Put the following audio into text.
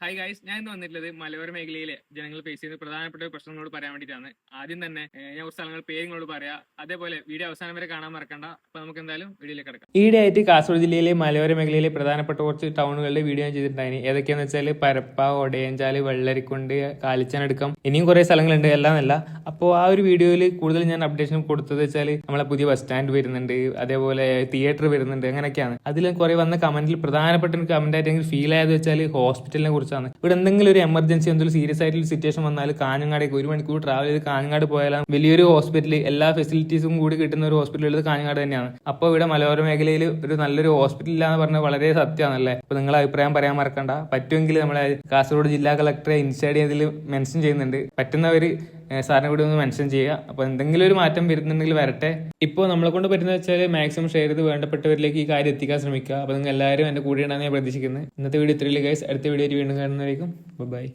Hi guys, ഞാൻ ഇന്ന് വന്നിട്ടുള്ളത് മലയോര മേഖലയിലെ ജനങ്ങൾ ഫേസ് ചെയ്യുന്ന പ്രധാനപ്പെട്ട പ്രശ്നങ്ങളോട് പറയാൻ വേണ്ടിയിട്ടാണ്. ആദ്യം തന്നെ ഞാൻ ഒരു സ്ഥലങ്ങൾ പേരുകളോട് പറയാം. അതേപോലെ വീഡിയോ അവസാനം വരെ കാണാൻ മറക്കണ്ട. അപ്പൊ നമുക്ക് എന്തായാലും വീഡിയോയിലേക്ക് കിടക്കാം. ഈയിടെ ആയിട്ട് കാസർഗോഡ് ജില്ലയിലെ മലയോര മേഖലയിലെ പ്രധാനപ്പെട്ട കുറച്ച് ടൗണുകളുടെ വീഡിയോ ഞാൻ ചെയ്തിട്ടുണ്ടായിരുന്നു. ഏതൊക്കെയാന്ന് വെച്ചാൽ പരപ്പ, ഒടയഞ്ചാല്, വെള്ളരിക്കുണ്ട്, കാലിച്ചാനടുക്കം, ഇനിയും കുറെ സ്ഥലങ്ങളുണ്ട്. എല്ലാം എന്നല്ല. അപ്പോൾ ആ ഒരു വീഡിയോയിൽ കൂടുതൽ ഞാൻ അപ്ഡേഷൻ കൊടുത്തത് വെച്ചാൽ നമ്മളെ പുതിയ ബസ് സ്റ്റാൻഡ് വരുന്നുണ്ട്, അതേപോലെ തിയേറ്റർ വരുന്നുണ്ട്, അങ്ങനെയൊക്കെയാണ്. അതിൽ കുറെ വന്ന കമന്റിൽ പ്രധാനപ്പെട്ട ഒരു കമന്റ് ആയിട്ട് എനിക്ക് ഫീൽ ആയത് വെച്ചാൽ ഹോസ്പിറ്റലിനെ കുറിച്ചാണ്. ഇവിടെ എന്തെങ്കിലും ഒരു എമർജൻസി, എന്തെങ്കിലും സീരിയസ് ആയിട്ടുള്ള സിറ്റുവേഷൻ വന്നാൽ കാഞ്ഞങ്ങാടേക്ക് 1 മണിക്കൂർ ട്രാവൽ ചെയ്ത് കാഞ്ഞങ്ങാട് പോയാലും വലിയൊരു ഹോസ്പിറ്റൽ, എല്ലാ ഫെസിലിറ്റീസും കൂടി കിട്ടുന്ന ഒരു ഹോസ്പിറ്റൽ ഉള്ളത് കാഞ്ഞങ്ങാട് തന്നെയാണ്. അപ്പോൾ ഇവിടെ മലയോര മേഖലയിൽ ഒരു നല്ലൊരു ഹോസ്പിറ്റൽ ഇല്ല എന്ന് പറഞ്ഞാൽ വളരെ സത്യമാണല്ലേ. അപ്പോൾ നിങ്ങളെ അഭിപ്രായം പറയാൻ മറക്കണ്ട. പറ്റുമെങ്കിൽ നമ്മളെ കാസർഗോഡ് ജില്ലാ കളക്ടറെ ഇൻസ്റ്റൈഡ് ഇതിൽ മെൻഷൻ ചെയ്യുന്നുണ്ട്. പറ്റുന്നവർ സാറിനെ കൂടി ഒന്ന് മെൻഷൻ ചെയ്യുക. അപ്പോൾ എന്തെങ്കിലും ഒരു മാറ്റം വരുന്നുണ്ടെങ്കിൽ വരട്ടെ. ഇപ്പോൾ നമ്മളെ കൊണ്ട് പറ്റുന്നത് വെച്ചാൽ മാക്സിമം ഷെയർ ചെയ്ത് വേണ്ടപ്പെട്ടവരിലേക്ക് ഈ കാര്യം എത്തിക്കാൻ ശ്രമിക്കുക. അപ്പോൾ നിങ്ങൾ എല്ലാവരും എൻ്റെ കൂടെ ഉണ്ടാകുന്ന ഞാൻ പ്രതീക്ഷിക്കുന്നത്. ഇന്നത്തെ വീഡിയോ ഇത്രയില്ല ഗൈസ്. അടുത്ത വീഡിയോ വീണ്ടും കാണുന്നതായിരിക്കും. ബൈ.